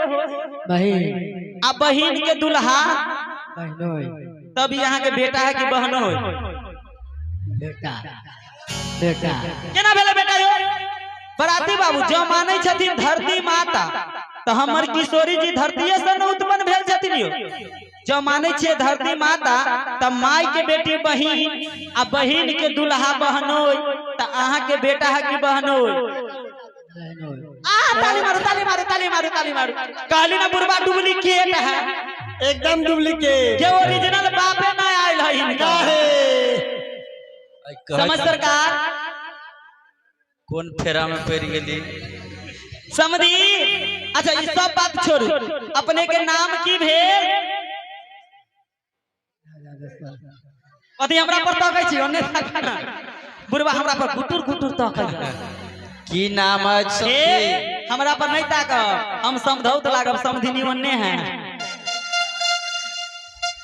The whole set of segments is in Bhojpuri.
बहन आ बहन के दुल्हा बहनोई तब यहाँ के बेटा है कि बहन हो बेटा बेटा केना भेले बेटा यो बराती बाबू जो माने छथिन धरती माता तो हमर किशोरी जी धरतीये से न उत्पन्न भेल छथिन यो जो माने छे धरती माता त माई के बेटी बहिन आ बहिन के दुल्हा बहनोई त अहाँ के बेटा है कि बहनोई ताली मारो ताली मारो ताली मारो ताली मारो कहली ना बुरबा डुप्लीकेट है एकदम डुप्लीकेट के ओरिजिनल बापे ना आइल है इनका समझ सरकार कौन फेरा में पड़ गेली समझी। अच्छा ये सब बात छोड़ू अपने के नाम की भेल अति हमरा पर तकै छी ओने तकना बुरबा हमरा पर गुटुर गुटुर तकै की नाम है ए हमरा पर नहीं ताकब हम समझौत लागब समझिनी ओने है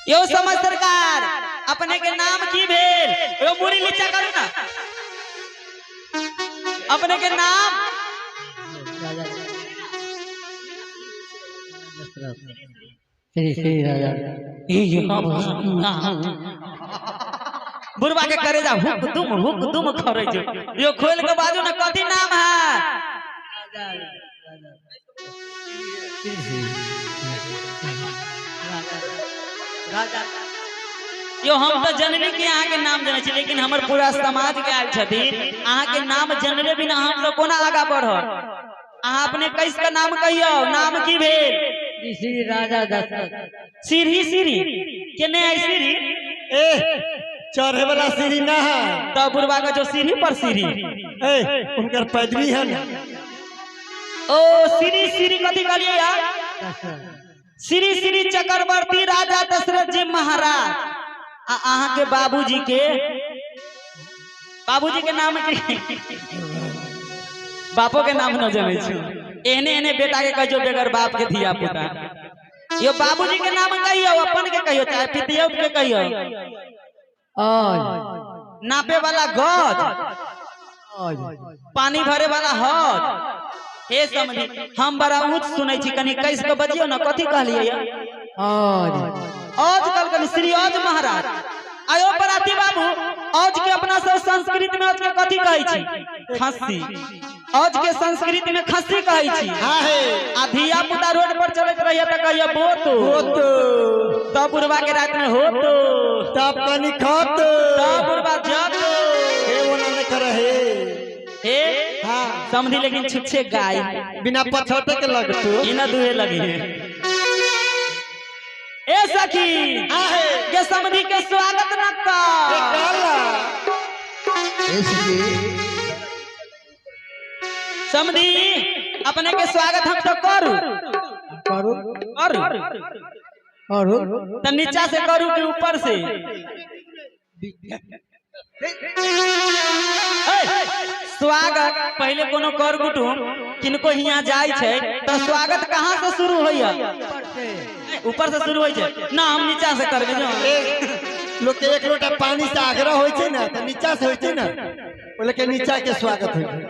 यो समझ सरकार अपने के नाम की भेल यो मुरी नीचा करू ना अपने के नाम श्री श्री राजा बुरबा के करे जा हुक दुम करे जो यो खोल के बाजू ना कथी नाम है यो हम तो जननी के यहाँ के नाम जाने छी लेकिन हमर पूरा समाज के आयल छथिन अहाँ के नाम जनले बिना हम लोग कोना आगा बढ़ब अहाँ अपने कैस का नाम कहियो नाम की भेल श्री राजा दशरथ सीढ़ी सीढ़ी केने आई सीढ़ी ए चढ़े वाला सीढ़ी ना है तो बुरबा का जो सीढ़ी पर सीढ़ी ए उनकर पैदवी है ना ओ सीढ़ी सीढ़ी कथी कहलिए यार श्री श्री चक्रवर्ती राजा दशरथ जी महाराज अहाँ के बाबूजी के नाम की बापो के नाम न जाने छी एने एने बेटा के कहियो बेगर बाप के धिया पुता यो बाबूजी के नाम कहियो अपन के कहियो चाहे पितियो के कहियो और नापे वाला गज पानी भरे वाला हद हे समझी हम बड़ा ऊंच सुनै छी कनी कैस के बजियो ना कथी कहलिए आज कल कनी श्री आज महाराज आयो बराती बाबू आज के अपना सब संस्कृत में आज के कथी कहै छी खस्सी आज के संस्कृत में खस्सी कहै छी हां हे आ धिया पुता रोड पर चलत रहिए त कहियो बोतो होतो तब बुरबा के रात में होतो तब कनी खातो तब बुरबा जातो के ओना न करे हे हां समझी लेकिन छुच्छे गाय बिना पछौटे के लगतो इना दुहे लगी है ए सखी आहे ये समझी के स्वागत न कर काला समझी अपने के स्वागत हम तो करू करू करू और तो नीचा से करू कि ऊपर से स्वागत पहले कोनो कर कुटुम किनको यहाँ जाय छे तो स्वागत कहाँ से शुरू होइया ऊपर से शुरू होई छे ना हम नीचा से करबे जो लोग के एक लोटा पानी से आग्रह होय छे ना त नीचा से होय छे ना बोले के नीचा के स्वागत होय छे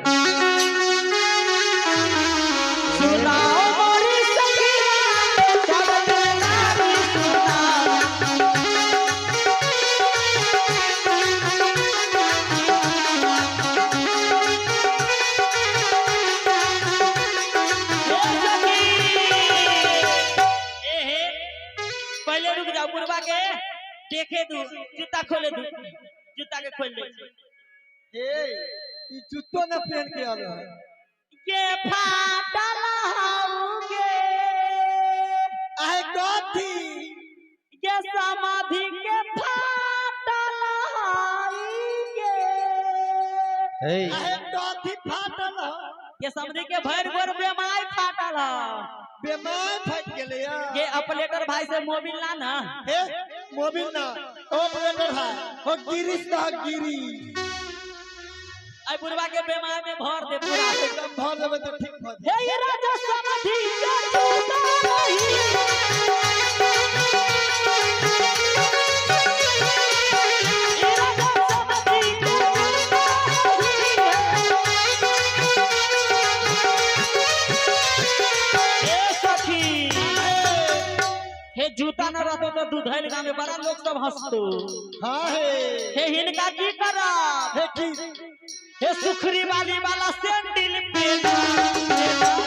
सुनाओ मोरी सखिया स्वागत नारी सुनाओ पहले रुक जाओ बुरबा के देखे दू जूता खोले दू जूता के खोल दे ए ई जूतो न पहन के आलो है ये फाटल होगे आहे कथी ये समाधि के फाटल होगे आहे कथी फाटल ह ये समाधि के भर भर बेमाई फाटल ह बेमार फट गेले ये ऑपरेटर भाई से मोबिल ला ना हे मोबिल ना ऑपरेटर है हो गिरीश का गिरी आई बुरबा के बेमाई में भर दे पूरा एकदम भर देबे तो ठीक भर हे ये राजा समाधि के टूटा नहीं तो दूधैल गांव में बड़ा लोग सब हंसतो हाँ हे हिनका की करा हे की हे सुखरी वाली वाला सैंडल पेला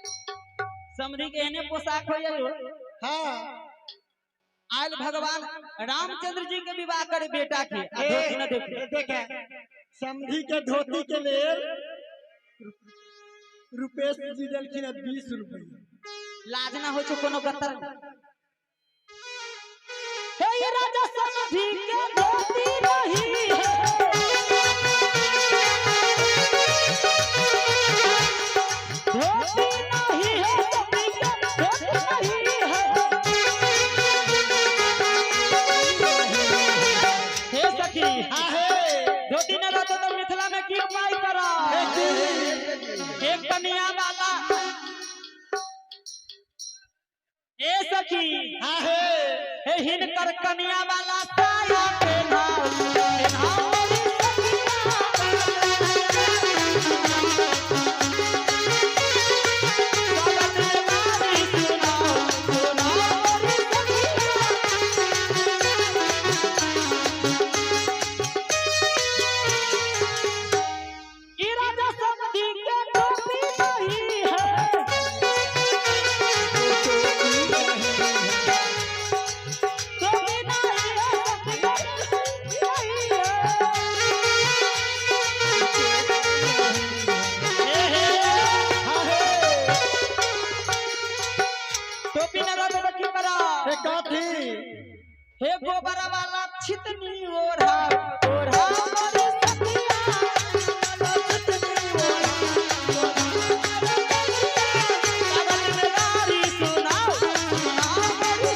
समझी के एने पोशाक हो जालो हाँ आयल भगवान रामचंद्र जी के विवाह करे बेटा के आ धोती न देखे समझी के धोती के लिए रुपेश जी दिलखिन 20 रुपया लाज ना हो छो कोनो गतर हे ये राजा समझी के धोती नहीं है धोती नहीं है समझी के धोती नहीं है हे सखी हाँ है धोती न रहतो तो मिथिला में की उपाय करा एक कन्या वाला ए सखी हाँ है हे हिनकर कन्या वाला साया पेन्हाओ हे गोबर वाला छितनी ओढ़ा ओढ़ा मोरे सखिया छितनी ओढ़ा पागल में गारी सुनाओ सुनाओ मोरे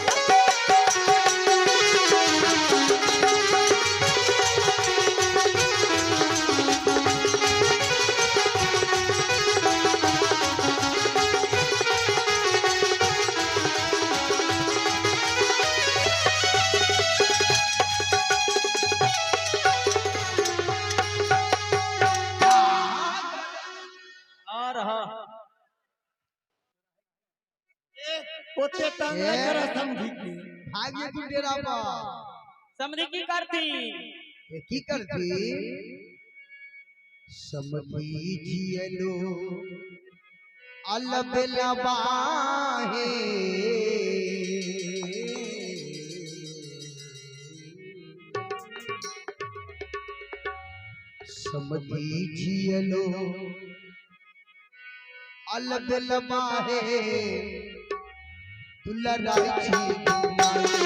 ओते तंग न कर समझी की भाग्य की डेरा पर समझी की करती ये की करती समझी जियलो अलबेला बाहे समझी जियलो अलबेला बाहे दुलराई छी